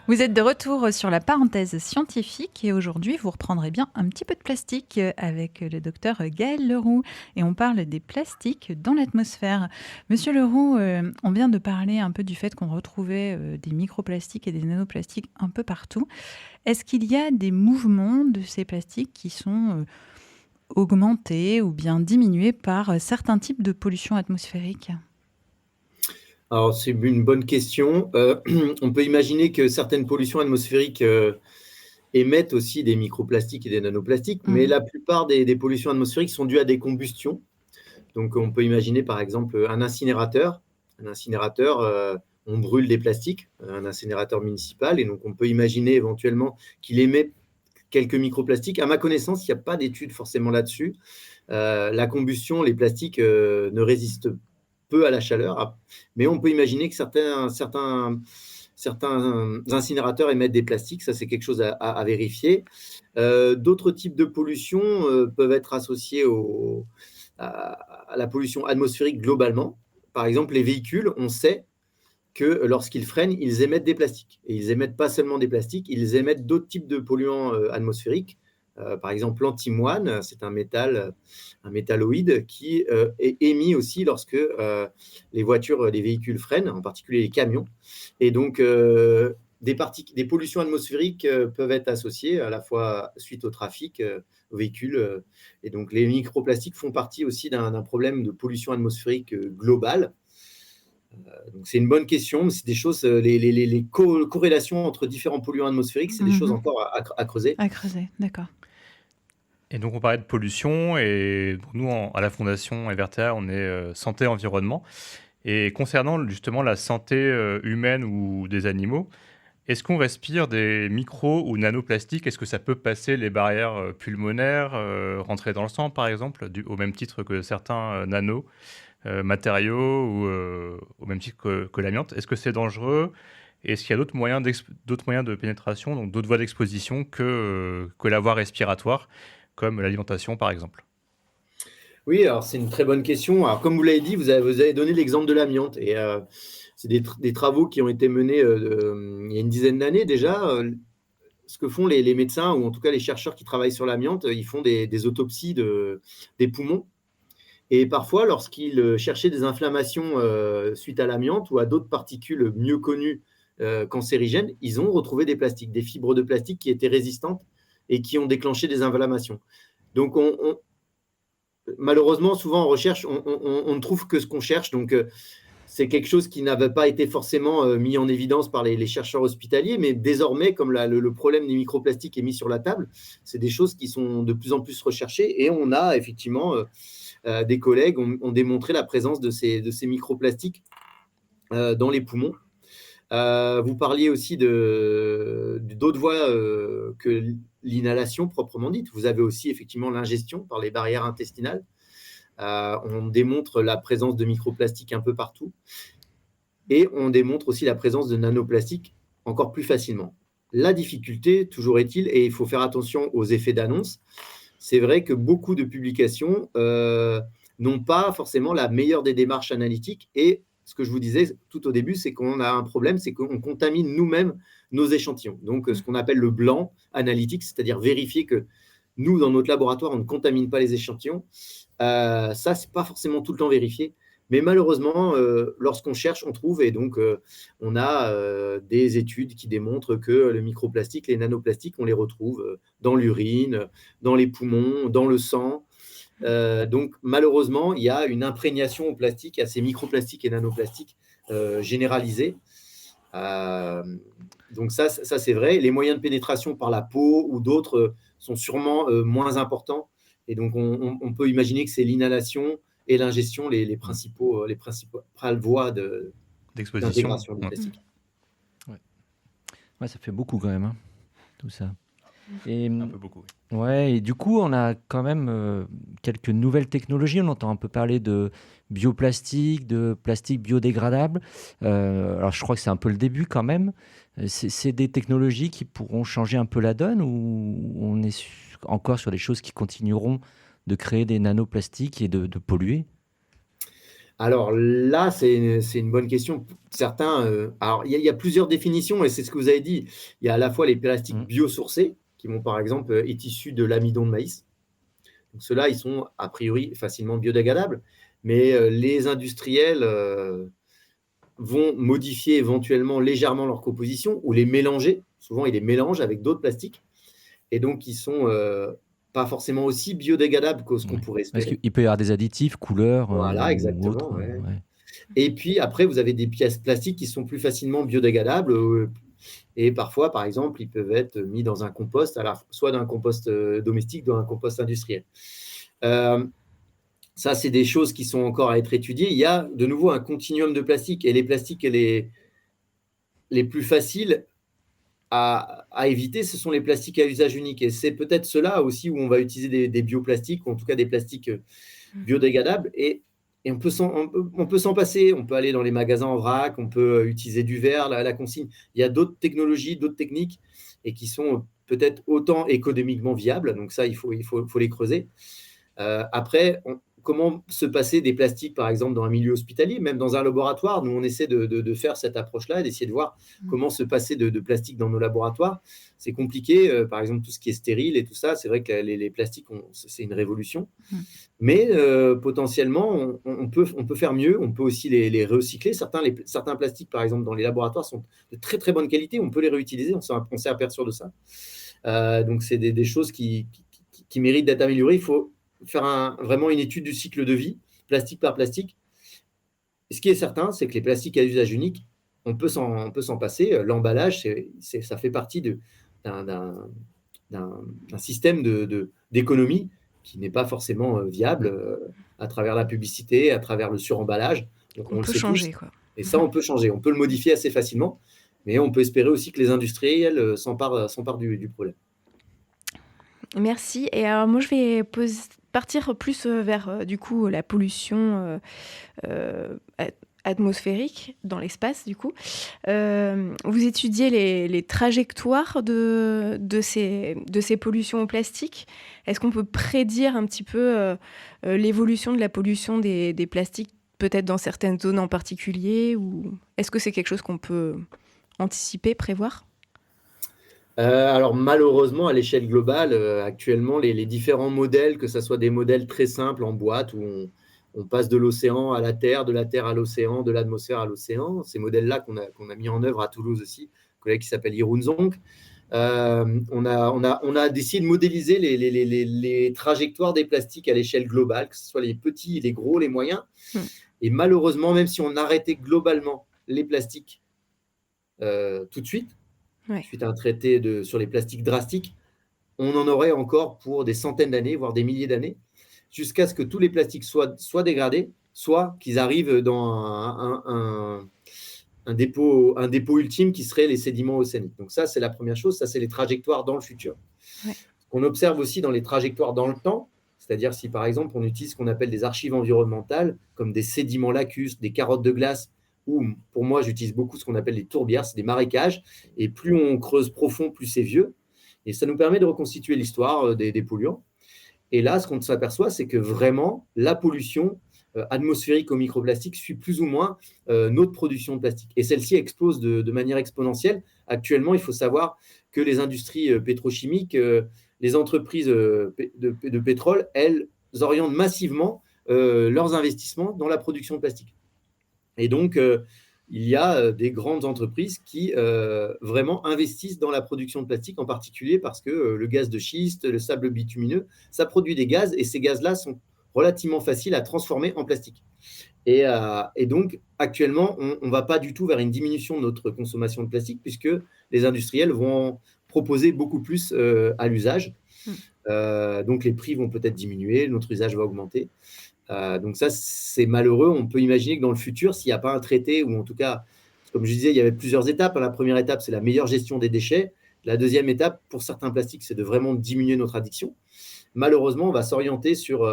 Vous êtes de retour sur la parenthèse scientifique et aujourd'hui, vous reprendrez bien un petit peu de plastique avec le docteur Gaël Leroux. Et on parle des plastiques dans l'atmosphère. Monsieur Leroux, on vient de parler un peu du fait qu'on retrouvait des microplastiques et des nanoplastiques un peu partout. Est-ce qu'il y a des mouvements de ces plastiques qui sont augmentée ou bien diminuée par certains types de pollution atmosphérique? Alors, c'est une bonne question. On peut imaginer que certaines pollutions atmosphériques émettent aussi des microplastiques et des nanoplastiques, mais la plupart des pollutions atmosphériques sont dues à des combustions. Donc, on peut imaginer par exemple un incinérateur. Un incinérateur, on brûle des plastiques, un incinérateur municipal, et donc on peut imaginer éventuellement qu'il émet quelques microplastiques. À ma connaissance, il n'y a pas d'études forcément là-dessus. La combustion, les plastiques ne résistent peu à la chaleur, mais on peut imaginer que certains incinérateurs émettent des plastiques. Ça, c'est quelque chose à vérifier. D'autres types de pollution peuvent être associés à la pollution atmosphérique globalement. Par exemple, les véhicules, on sait que lorsqu'ils freinent, ils émettent des plastiques. Et ils émettent pas seulement des plastiques, ils émettent d'autres types de polluants atmosphériques. Par exemple, l'antimoine, c'est un métalloïde qui est émis aussi lorsque les véhicules freinent, en particulier les camions. Et donc, des pollutions atmosphériques peuvent être associées à la fois suite au trafic, aux véhicules. Et donc, les microplastiques font partie aussi d'un problème de pollution atmosphérique globale. Donc, c'est une bonne question, mais c'est des choses, les corrélations entre différents polluants atmosphériques, c'est des choses encore à creuser. À creuser, d'accord. Et donc, on parlait de pollution, et nous, à la Fondation Evertea, on est santé-environnement. Et concernant justement la santé humaine ou des animaux, est-ce qu'on respire des micro- ou nanoplastiques? Est-ce que ça peut passer les barrières pulmonaires, rentrer dans le sang, par exemple, au même titre que certains matériaux ou au même titre que l'amiante? Est-ce que c'est dangereux? Est-ce qu'il y a d'autres moyens de pénétration, donc d'autres voies d'exposition que la voie respiratoire, comme l'alimentation, par exemple? Oui, alors c'est une très bonne question. Alors, comme vous l'avez dit, vous avez donné l'exemple de l'amiante. Et c'est des travaux qui ont été menés il y a une dizaine d'années déjà. Ce que font les médecins, ou en tout cas les chercheurs qui travaillent sur l'amiante, ils font des autopsies des poumons. Et parfois, lorsqu'ils cherchaient des inflammations suite à l'amiante ou à d'autres particules mieux connues cancérigènes, ils ont retrouvé des plastiques, des fibres de plastique qui étaient résistantes et qui ont déclenché des inflammations. Donc, malheureusement, souvent en recherche, on ne trouve que ce qu'on cherche. Donc, c'est quelque chose qui n'avait pas été forcément mis en évidence par les chercheurs hospitaliers, mais désormais, comme le problème des microplastiques est mis sur la table, c'est des choses qui sont de plus en plus recherchées, et on a effectivement des collègues ont démontré la présence de ces microplastiques dans les poumons. Vous parliez aussi d'autres voies que l'inhalation proprement dite. Vous avez aussi effectivement l'ingestion par les barrières intestinales. On démontre la présence de microplastiques un peu partout, et on démontre aussi la présence de nanoplastiques encore plus facilement. La difficulté, toujours est-il, et il faut faire attention aux effets d'annonce, c'est vrai que beaucoup de publications n'ont pas forcément la meilleure des démarches analytiques, et ce que je vous disais tout au début, c'est qu'on a un problème, c'est qu'on contamine nous-mêmes nos échantillons. Donc, ce qu'on appelle le blanc analytique, c'est-à-dire vérifier que nous, dans notre laboratoire, on ne contamine pas les échantillons. Ça, ce n'est pas forcément tout le temps vérifié. Mais malheureusement, lorsqu'on cherche, on trouve. Et donc, on a des études qui démontrent que le microplastique, les nanoplastiques, on les retrouve dans l'urine, dans les poumons, dans le sang. Donc, malheureusement, il y a une imprégnation au plastique, à ces microplastiques et nanoplastiques généralisés. Donc, ça c'est vrai. Les moyens de pénétration par la peau ou d'autres sont sûrement moins importants. Et donc, on peut imaginer que c'est l'inhalation et l'ingestion les principales voies d'intégration du plastique. Ouais, ça fait beaucoup quand même, hein, tout ça. Et, un peu beaucoup. Oui. Ouais, et du coup, on a quand même quelques nouvelles technologies. On entend un peu parler de bioplastique, de plastique biodégradable. Alors, je crois que c'est un peu le début quand même. C'est des technologies qui pourront changer un peu la donne, ou on est encore sur des choses qui continueront de créer des nanoplastiques et de polluer? Alors là, c'est une bonne question. Certains, alors il y a plusieurs définitions, et c'est ce que vous avez dit. Il y a à la fois les plastiques biosourcés, qui vont par exemple être issus de l'amidon de maïs. Donc ceux-là, ils sont a priori facilement biodégradables, mais les industriels vont modifier éventuellement légèrement leur composition ou les mélanger. Souvent, ils les mélangent avec d'autres plastiques, et donc ils sont pas forcément aussi biodégradable que ce qu'on Ouais. pourrait Parce espérer. qu'il peut y avoir des additifs, couleurs Voilà, ou exactement, autres. ouais. Ouais. Et puis après, vous avez des pièces plastiques qui sont plus facilement biodégradables. Et parfois, par exemple, ils peuvent être mis dans un compost, soit d'un compost domestique, soit d'un compost industriel. Ça, c'est des choses qui sont encore à être étudiées. Il y a de nouveau un continuum de plastique. Et les plastiques les plus faciles à éviter, ce sont les plastiques à usage unique. Et c'est peut-être cela aussi où on va utiliser des bioplastiques, ou en tout cas des plastiques biodégradables. Et on peut s'en passer. On peut aller dans les magasins en vrac, on peut utiliser du verre, la consigne. Il y a d'autres technologies, d'autres techniques, et qui sont peut-être autant économiquement viables. Donc ça, il faut les creuser. Après, comment se passer des plastiques, par exemple, dans un milieu hospitalier, même dans un laboratoire. Nous, on essaie de faire cette approche-là, d'essayer de voir comment se passer de plastique dans nos laboratoires. C'est compliqué, par exemple, tout ce qui est stérile et tout ça. C'est vrai que les plastiques, c'est une révolution. Mais potentiellement, on peut faire mieux. On peut aussi les recycler. Certains plastiques, par exemple, dans les laboratoires, sont de très, très bonne qualité. On peut les réutiliser. On s'est aperçu de ça. Donc, c'est des choses qui méritent d'être améliorées. Il faut faire vraiment une étude du cycle de vie, plastique par plastique. Et ce qui est certain, c'est que les plastiques à usage unique, on peut s'en passer. L'emballage, ça fait partie d'un système d'économie qui n'est pas forcément viable à travers la publicité, à travers le suremballage. Donc, On peut changer, quoi. Et ça, on peut changer. On peut le modifier assez facilement, mais on peut espérer aussi que les industriels s'emparent du problème. Merci. Et alors, moi, je vais partir plus vers, du coup, la pollution atmosphérique dans l'espace, du coup. Vous étudiez les trajectoires de ces pollutions au plastique. Est-ce qu'on peut prédire un petit peu l'évolution de la pollution des plastiques, peut-être dans certaines zones en particulier, ou est-ce que c'est quelque chose qu'on peut anticiper, prévoir ? Alors malheureusement, à l'échelle globale, actuellement, les différents modèles, que ce soit des modèles très simples en boîte, où on passe de l'océan à la Terre, de la Terre à l'océan, de l'atmosphère à l'océan, ces modèles-là qu'on a mis en œuvre à Toulouse aussi, un collègue qui s'appelle Jeroen Zonk, on a décidé de modéliser les trajectoires des plastiques à l'échelle globale, que ce soit les petits, les gros, les moyens. Et malheureusement, même si on arrêtait globalement les plastiques tout de suite, suite à un traité sur les plastiques drastiques, on en aurait encore pour des centaines d'années, voire des milliers d'années, jusqu'à ce que tous les plastiques soient dégradés, soit qu'ils arrivent dans un dépôt ultime qui serait les sédiments océaniques. Donc ça, c'est la première chose, ça c'est les trajectoires dans le futur. Ouais. On observe aussi dans les trajectoires dans le temps, c'est-à-dire si par exemple on utilise ce qu'on appelle des archives environnementales, comme des sédiments lacustres, des carottes de glace, ou pour moi j'utilise beaucoup ce qu'on appelle les tourbières, c'est des marécages, et plus on creuse profond, plus c'est vieux, et ça nous permet de reconstituer l'histoire des polluants. Et là, ce qu'on s'aperçoit, c'est que vraiment la pollution atmosphérique aux microplastiques suit plus ou moins notre production de plastique. Et celle-ci explose de manière exponentielle. Actuellement, il faut savoir que les industries pétrochimiques, les entreprises de pétrole, elles orientent massivement leurs investissements dans la production de plastique. Et donc, il y a des grandes entreprises qui vraiment investissent dans la production de plastique, en particulier parce que le gaz de schiste, le sable bitumineux, ça produit des gaz, et ces gaz-là sont relativement faciles à transformer en plastique. Et donc, actuellement, on ne va pas du tout vers une diminution de notre consommation de plastique, puisque les industriels vont proposer beaucoup plus à l'usage. Donc, les prix vont peut-être diminuer, notre usage va augmenter. Donc ça, c'est malheureux. On peut imaginer que dans le futur, s'il n'y a pas un traité, ou en tout cas, comme je disais, il y avait plusieurs étapes. La première étape, c'est la meilleure gestion des déchets. La deuxième étape, pour certains plastiques, c'est de vraiment diminuer notre addiction. Malheureusement, on va s'orienter sur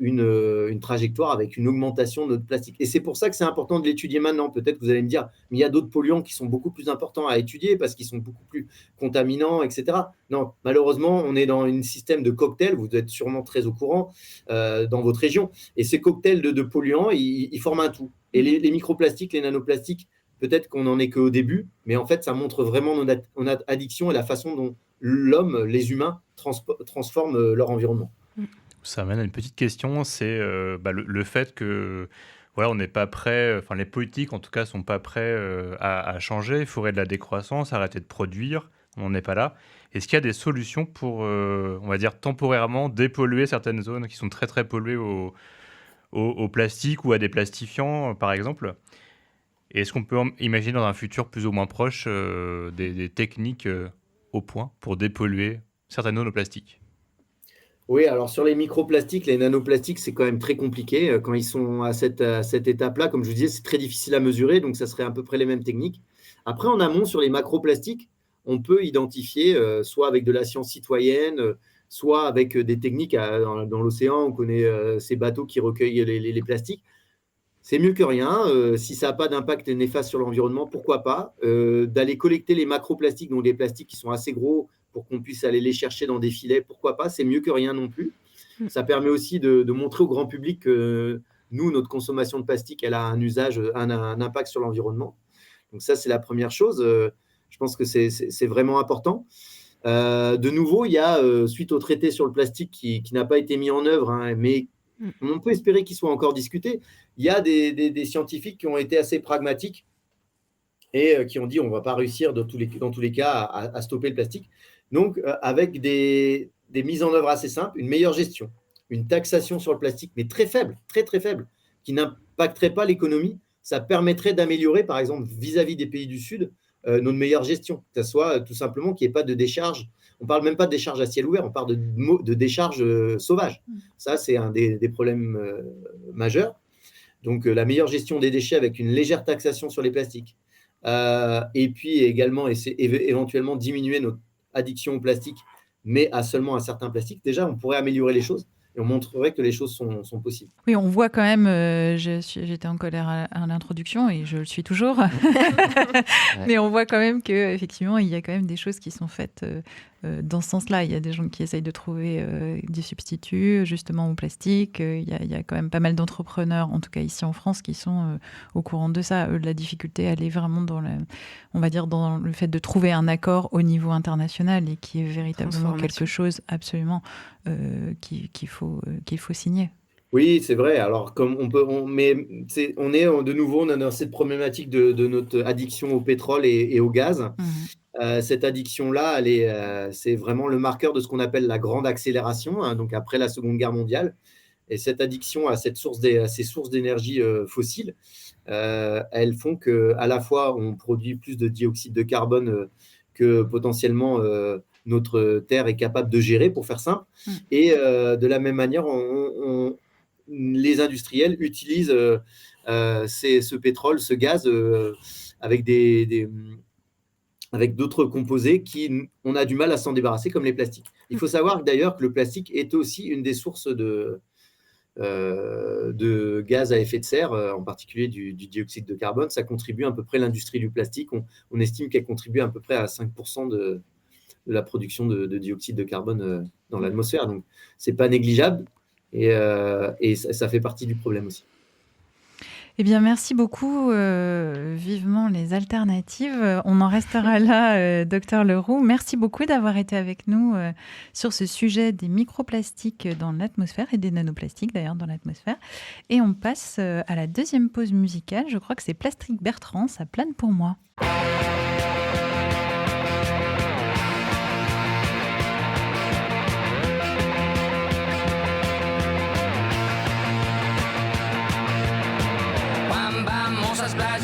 une trajectoire avec une augmentation de notre plastique. Et c'est pour ça que c'est important de l'étudier maintenant. Peut-être que vous allez me dire, mais il y a d'autres polluants qui sont beaucoup plus importants à étudier parce qu'ils sont beaucoup plus contaminants, etc. Non, malheureusement, on est dans un système de cocktail. Vous êtes sûrement très au courant dans votre région. Et ces cocktails de polluants, ils forment un tout. Et les microplastiques, les nanoplastiques, peut-être qu'on n'en est qu'au début, mais en fait, ça montre vraiment notre addiction et la façon dont l'homme, les humains, transforment leur environnement. Ça amène à une petite question, c'est le fait que voilà, on n'est pas prêt, enfin les politiques en tout cas sont pas prêts à changer. Il faudrait de la décroissance, arrêter de produire. on n'est pas là. Est-ce qu'il y a des solutions pour, on va dire, temporairement dépolluer certaines zones qui sont très très polluées au plastique ou à des plastifiants, par exemple? Et est-ce qu'on peut imaginer dans un futur plus ou moins proche des techniques au point pour dépolluer certaines zones au plastique? Oui, alors sur les microplastiques, les nanoplastiques, c'est quand même très compliqué. Quand ils sont à cette étape-là, comme je vous disais, c'est très difficile à mesurer, donc ça serait à peu près les mêmes techniques. Après, en amont, sur les macroplastiques, on peut identifier, soit avec de la science citoyenne, soit avec des techniques dans l'océan. On connaît ces bateaux qui recueillent les plastiques. C'est mieux que rien. Si ça n'a pas d'impact néfaste sur l'environnement, pourquoi pas d'aller collecter les macroplastiques, donc les plastiques qui sont assez gros, pour qu'on puisse aller les chercher dans des filets, pourquoi pas, c'est mieux que rien non plus. Ça permet aussi de montrer au grand public que nous, notre consommation de plastique, elle a un usage, un impact sur l'environnement. Donc ça, c'est la première chose. Je pense que c'est vraiment important. De nouveau, il y a, suite au traité sur le plastique qui n'a pas été mis en œuvre, hein, mais on peut espérer qu'il soit encore discuté, il y a des scientifiques qui ont été assez pragmatiques et qui ont dit on ne va pas réussir dans tous les cas à stopper le plastique. Donc, avec des mises en œuvre assez simples, une meilleure gestion, une taxation sur le plastique, mais très faible, très très faible, qui n'impacterait pas l'économie, ça permettrait d'améliorer, par exemple, vis-à-vis des pays du Sud, notre meilleure gestion, que ce soit tout simplement qu'il n'y ait pas de décharge. On ne parle même pas de décharge à ciel ouvert, on parle de décharge sauvage. Ça, c'est un des problèmes majeurs. Donc, la meilleure gestion des déchets avec une légère taxation sur les plastiques. Et puis également, éventuellement diminuer notre addiction au plastique, mais seulement à certains plastiques. Déjà, on pourrait améliorer les choses et on montrerait que les choses sont possibles. Oui, on voit quand même, j'étais en colère à l'introduction et je le suis toujours, mais on voit quand même qu'effectivement, il y a quand même des choses qui sont faites dans ce sens-là. Il y a des gens qui essayent de trouver des substituts justement au plastique. Il y a quand même pas mal d'entrepreneurs, en tout cas ici en France, qui sont au courant de ça. La difficulté, elle est vraiment dans le fait de trouver un accord au niveau international et qui est véritablement quelque chose absolument qu'il faut signer. Oui, c'est vrai. Alors, comme on est de nouveau dans cette problématique de notre addiction au pétrole et au gaz. Cette addiction-là, c'est vraiment le marqueur de ce qu'on appelle la grande accélération, hein, donc après la Seconde Guerre mondiale. Et cette addiction à ces sources d'énergie fossiles, elles font qu'à la fois, on produit plus de dioxyde de carbone que potentiellement notre Terre est capable de gérer, pour faire simple. Et de la même manière, les industriels utilisent ce pétrole, ce gaz, avec d'autres composés on a du mal à s'en débarrasser, comme les plastiques. Il faut savoir d'ailleurs que le plastique est aussi une des sources de gaz à effet de serre, en particulier du dioxyde de carbone. Ça contribue à peu près, l'industrie du plastique, on estime qu'elle contribue à peu près à 5% de la production de dioxyde de carbone dans l'atmosphère. Donc, ce n'est pas négligeable et ça fait partie du problème aussi. Eh bien, merci beaucoup. Vivement les alternatives. On en restera là, Docteur Leroux. Merci beaucoup d'avoir été avec nous sur ce sujet des microplastiques dans l'atmosphère et des nanoplastiques d'ailleurs dans l'atmosphère. Et on passe à la deuxième pause musicale. Je crois que c'est Plastic Bertrand, ça plane pour moi.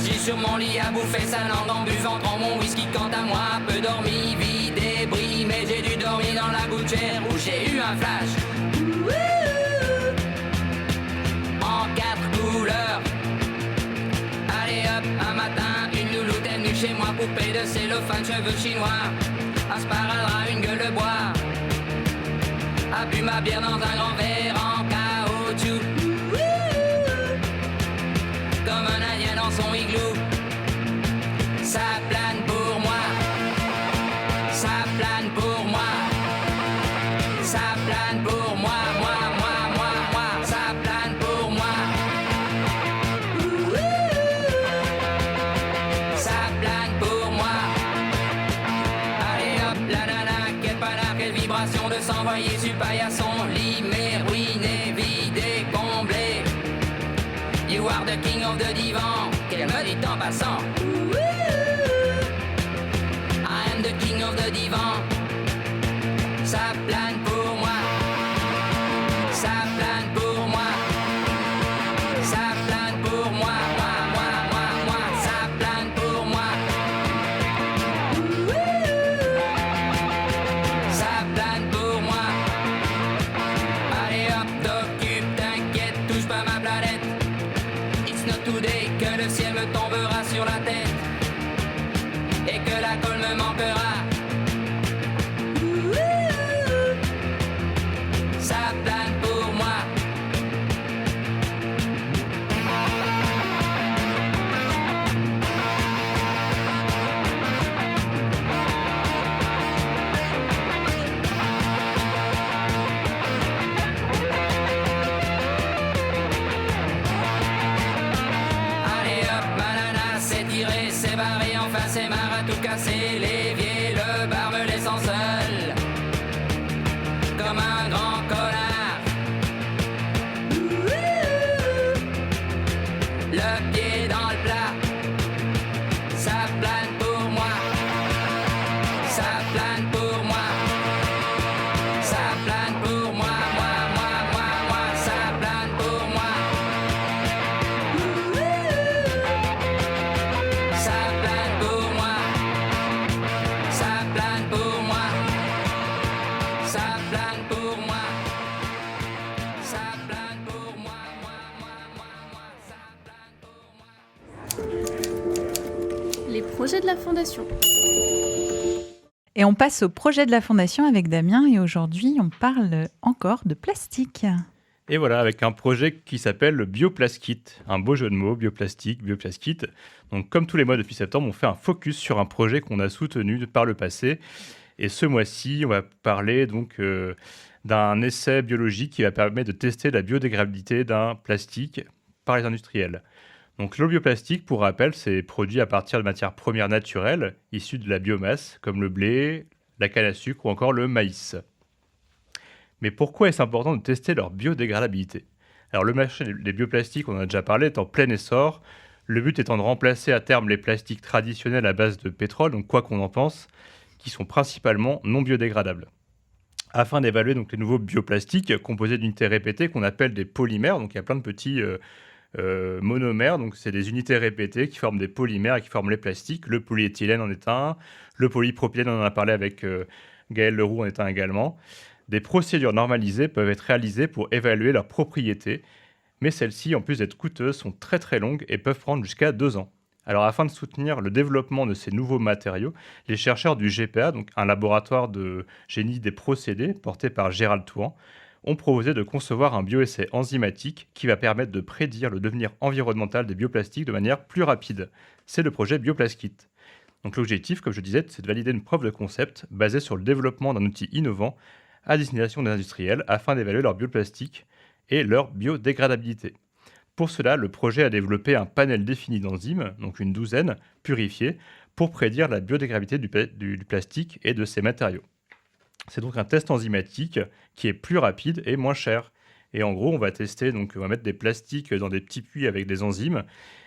J'ai sur mon lit à bouffer sa langue en buvant trop mon whisky. Quant à moi, peu dormi, vie débris, mais j'ai dû dormir dans la gouttière où j'ai eu un flash. En 4 couleurs. Allez hop, un matin, une louloute est venue chez moi, poupée de cellophane, cheveux chinois, un sparadrap, une gueule de bois, a bu ma bière dans un grand verre en caoutchouc. Comme un indien dans son igloo. Ça plane pour moi. Ça plane pour moi. Ça plane pour moi. Moi. Ça plane pour moi. Ça plane pour moi. Allez hop, la nana, quel panard, quelle vibration de s'envoyer sur paillasson. Lit, mais ruiné, vidé, comblé. You are the king of the divan, qu'elle me dit en passant. I am the king of the de divan. Ça plane pour moi. Ça plane pour moi. Ça plane pour moi. Moi. Ça plane pour moi. Ça plane pour moi. Allez hop, t'occupe, t'inquiète, touche pas ma planète. It's not today que le ciel me tombera sur la tête et que la colle me manquera. Ça plane pour moi. Allez hop, banana, c'est tiré, c'est barré, enfin c'est marre à tout casser. L'évier, le bar me laissant seul, comme un grand connard. Le pied dans le plat, ça plane pour moi. Ça plane pour moi. Ça plane pour moi. Moi. Ça plane pour moi. Ça plane pour moi. Ça plane pour moi. Ça plane pour moi. Ça plane pour moi. Les projets de la Fondation. Et on passe au projet de la Fondation avec Damien et aujourd'hui on parle encore de plastique. Et voilà, avec un projet qui s'appelle le Bioplaskit. Un beau jeu de mots, bioplastique, Bioplaskit. Donc comme tous les mois depuis septembre, on fait un focus sur un projet qu'on a soutenu par le passé. Et ce mois-ci, on va parler donc d'un essai biologique qui va permettre de tester la biodégradabilité d'un plastique par les industriels. Donc le bioplastique, pour rappel, c'est produit à partir de matières premières naturelles issues de la biomasse, comme le blé, la canne à sucre ou encore le maïs. Mais pourquoi est-ce important de tester leur biodégradabilité ? Alors le marché des bioplastiques, on en a déjà parlé, est en plein essor. Le but étant de remplacer à terme les plastiques traditionnels à base de pétrole, donc quoi qu'on en pense, qui sont principalement non biodégradables. Afin d'évaluer donc les nouveaux bioplastiques composés d'unités répétées qu'on appelle des polymères, donc il y a plein de petits monomères, donc c'est des unités répétées qui forment des polymères et qui forment les plastiques. Le polyéthylène en est un, le polypropylène, on en a parlé avec Gaël Leroux, en est un également. Des procédures normalisées peuvent être réalisées pour évaluer leurs propriétés, mais celles-ci, en plus d'être coûteuses, sont très très longues et peuvent prendre jusqu'à 2 ans. Alors afin de soutenir le développement de ces nouveaux matériaux, les chercheurs du GPA, donc un laboratoire de génie des procédés porté par Gérald Touan, ont proposé de concevoir un bioessai enzymatique qui va permettre de prédire le devenir environnemental des bioplastiques de manière plus rapide. C'est le projet Bioplaskit. Donc l'objectif, comme je disais, c'est de valider une preuve de concept basée sur le développement d'un outil innovant à destination des industriels afin d'évaluer leur bioplastique et leur biodégradabilité. Pour cela, le projet a développé un panel défini d'enzymes, donc une 12aine, purifiées, pour prédire la biodégradabilité du plastique et de ses matériaux. C'est donc un test enzymatique qui est plus rapide et moins cher. Et en gros, on va tester, donc on va mettre des plastiques dans des petits puits avec des enzymes.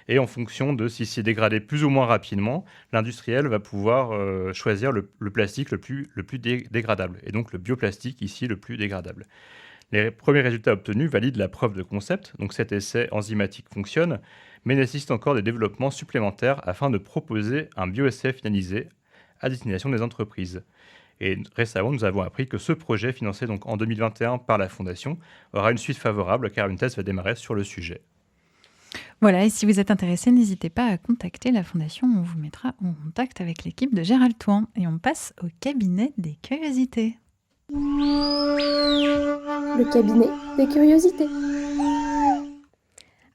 Et en fonction de si c'est dégradé plus ou moins rapidement, l'industriel va pouvoir choisir le plastique le plus dégradable. Et donc le bioplastique ici le plus dégradable. Les premiers résultats obtenus valident la preuve de concept. Donc cet essai enzymatique fonctionne, mais nécessite encore des développements supplémentaires afin de proposer un bioessai finalisé à destination des entreprises. Et récemment, nous avons appris que ce projet, financé donc en 2021 par la Fondation, aura une suite favorable car une thèse va démarrer sur le sujet. Voilà, et si vous êtes intéressé, n'hésitez pas à contacter la Fondation. On vous mettra en contact avec l'équipe de Gérald Touan. Et on passe au cabinet des curiosités. Le cabinet des curiosités.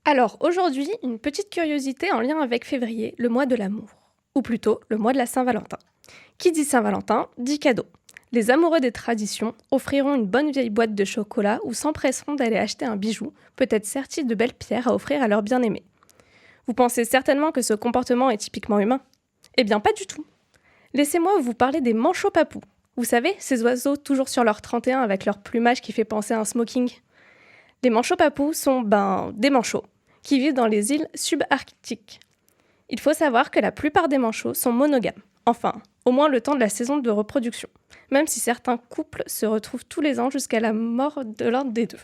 Alors aujourd'hui, une petite curiosité en lien avec février, le mois de l'amour. Ou plutôt, le mois de la Saint-Valentin. Qui dit Saint-Valentin, dit cadeau. Les amoureux des traditions offriront une bonne vieille boîte de chocolat ou s'empresseront d'aller acheter un bijou, peut-être serti de belles pierres à offrir à leur bien-aimé. Vous pensez certainement que ce comportement est typiquement humain ? Eh bien, pas du tout. Laissez-moi vous parler des manchots-papous. Vous savez, ces oiseaux toujours sur leur 31 avec leur plumage qui fait penser à un smoking. Les manchots-papous sont, des manchots, qui vivent dans les îles subarctiques. Il faut savoir que la plupart des manchots sont monogames. Enfin, au moins le temps de la saison de reproduction, même si certains couples se retrouvent tous les ans jusqu'à la mort de l'un des deux.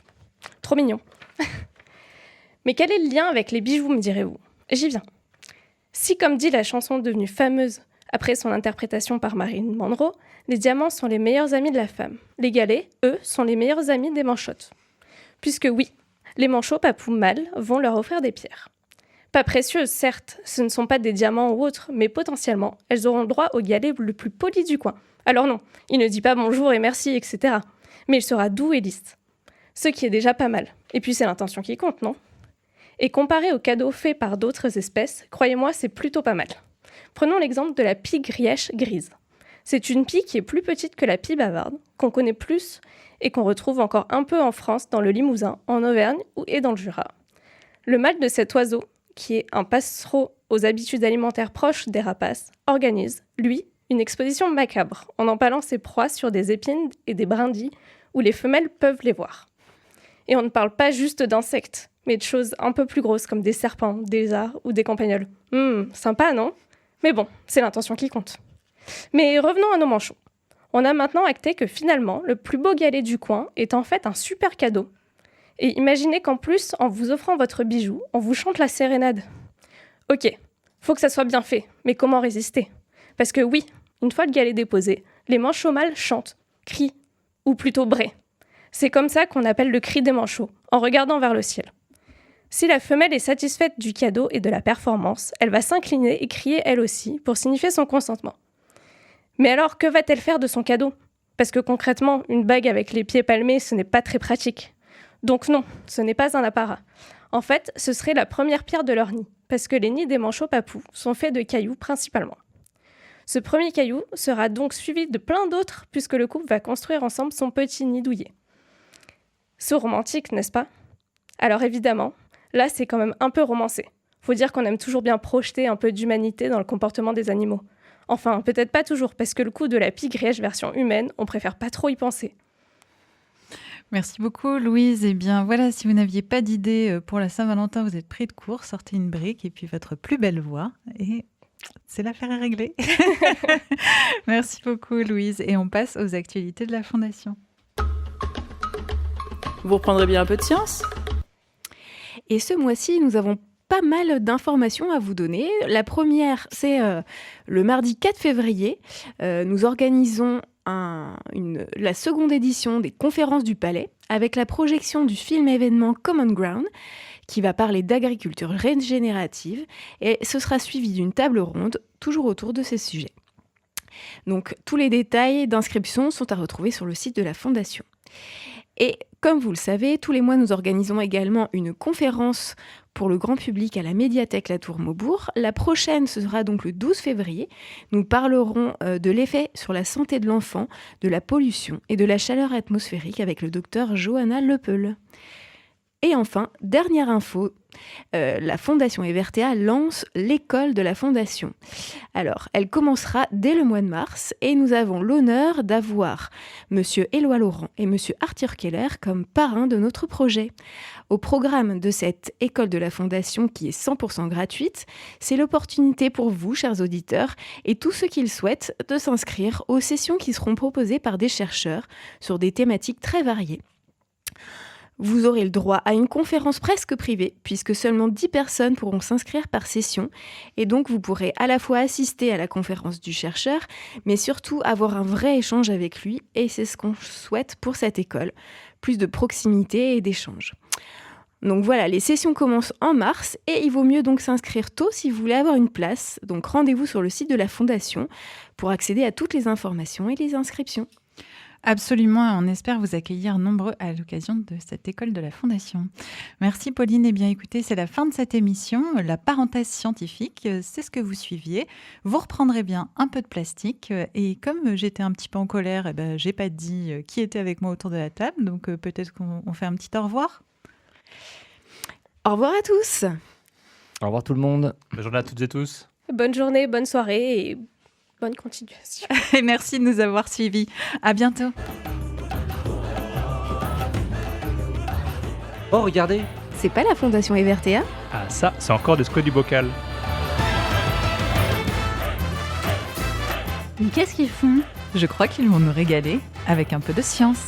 Trop mignon. Mais quel est le lien avec les bijoux, me direz-vous ? J'y viens. Si, comme dit la chanson devenue fameuse après son interprétation par Marilyn Monroe, les diamants sont les meilleurs amis de la femme, les galets, eux, sont les meilleurs amis des manchottes. Puisque oui, les manchots papous mâles vont leur offrir des pierres. Pas précieuses, certes, ce ne sont pas des diamants ou autres, mais potentiellement, elles auront le droit au galet le plus poli du coin. Alors non, il ne dit pas bonjour et merci, etc. Mais il sera doux et lisse. Ce qui est déjà pas mal. Et puis c'est l'intention qui compte, non ? Et comparé aux cadeaux faits par d'autres espèces, croyez-moi, c'est plutôt pas mal. Prenons l'exemple de la pie grièche grise. C'est une pie qui est plus petite que la pie bavarde, qu'on connaît plus et qu'on retrouve encore un peu en France, dans le Limousin, en Auvergne et dans le Jura. Le mâle de cet oiseau, qui est un passereau aux habitudes alimentaires proches des rapaces, organise, lui, une exposition macabre, en empalant ses proies sur des épines et des brindilles où les femelles peuvent les voir. Et on ne parle pas juste d'insectes, mais de choses un peu plus grosses comme des serpents, des lézards ou des campagnols. Sympa, non ? Mais bon, c'est l'intention qui compte. Mais revenons à nos manchots. On a maintenant acté que finalement, le plus beau galet du coin est en fait un super cadeau. Et imaginez qu'en plus, en vous offrant votre bijou, on vous chante la sérénade. Ok, faut que ça soit bien fait, mais comment résister ? Parce que oui, une fois le galet déposé, les manchots mâles chantent, crient, ou plutôt braient. C'est comme ça qu'on appelle le cri des manchots, en regardant vers le ciel. Si la femelle est satisfaite du cadeau et de la performance, elle va s'incliner et crier elle aussi pour signifier son consentement. Mais alors, que va-t-elle faire de son cadeau ? Parce que concrètement, une bague avec les pieds palmés, ce n'est pas très pratique. Donc non, ce n'est pas un apparat. En fait, ce serait la première pierre de leur nid, parce que les nids des manchots papous sont faits de cailloux principalement. Ce premier caillou sera donc suivi de plein d'autres, puisque le couple va construire ensemble son petit nid douillet. C'est romantique, n'est-ce pas ? Alors évidemment, là c'est quand même un peu romancé. Faut dire qu'on aime toujours bien projeter un peu d'humanité dans le comportement des animaux. Enfin, peut-être pas toujours, parce que le coup de la pie grièche version humaine, on préfère pas trop y penser. Merci beaucoup Louise. Eh bien voilà, si vous n'aviez pas d'idée pour la Saint-Valentin, vous êtes pris de court, sortez une brique et puis votre plus belle voix et c'est l'affaire est réglée. Merci beaucoup Louise et on passe aux actualités de la Fondation. Vous reprendrez bien un peu de science ? Et ce mois-ci, nous avons pas mal d'informations à vous donner. La première, c'est le mardi 4 février. Nous organisons la seconde édition des conférences du Palais avec la projection du film événement Common Ground qui va parler d'agriculture régénérative et ce sera suivi d'une table ronde toujours autour de ces sujets. Donc tous les détails d'inscription sont à retrouver sur le site de la Fondation. Et comme vous le savez, tous les mois, nous organisons également une conférence pour le grand public à la médiathèque La Tour Maubourg. La prochaine, ce sera donc le 12 février. Nous parlerons de l'effet sur la santé de l'enfant, de la pollution et de la chaleur atmosphérique avec le docteur Johanna Lepeul. Et enfin, dernière info, la Fondation Evertea lance l'école de la Fondation. Alors, elle commencera dès le mois de mars et nous avons l'honneur d'avoir Monsieur Éloi Laurent et Monsieur Arthur Keller comme parrains de notre projet. Au programme de cette école de la Fondation qui est 100% gratuite, c'est l'opportunité pour vous, chers auditeurs, et tous ceux qui le souhaitent, de s'inscrire aux sessions qui seront proposées par des chercheurs sur des thématiques très variées. Vous aurez le droit à une conférence presque privée, puisque seulement 10 personnes pourront s'inscrire par session. Et donc, vous pourrez à la fois assister à la conférence du chercheur, mais surtout avoir un vrai échange avec lui. Et c'est ce qu'on souhaite pour cette école. Plus de proximité et d'échange. Donc voilà, les sessions commencent en mars et il vaut mieux donc s'inscrire tôt si vous voulez avoir une place. Donc rendez-vous sur le site de la Fondation pour accéder à toutes les informations et les inscriptions. Absolument, on espère vous accueillir nombreux à l'occasion de cette école de la Fondation. Merci Pauline. Eh bien écoutez, c'est la fin de cette émission. La parenthèse scientifique, c'est ce que vous suiviez. Vous reprendrez bien un peu de plastique. Et comme j'étais un petit peu en colère, j'ai pas dit qui était avec moi autour de la table. Donc peut-être qu'on fait un petit au revoir. Au revoir à tous. Au revoir tout le monde. Bonne journée à toutes et tous. Bonne journée, bonne soirée et bonne continuation. Et merci de nous avoir suivis. À bientôt. Oh, regardez. C'est pas la Fondation Evertea ? Ah ça, c'est encore des squats du bocal. Mais qu'est-ce qu'ils font ? Je crois qu'ils vont nous régaler avec un peu de science.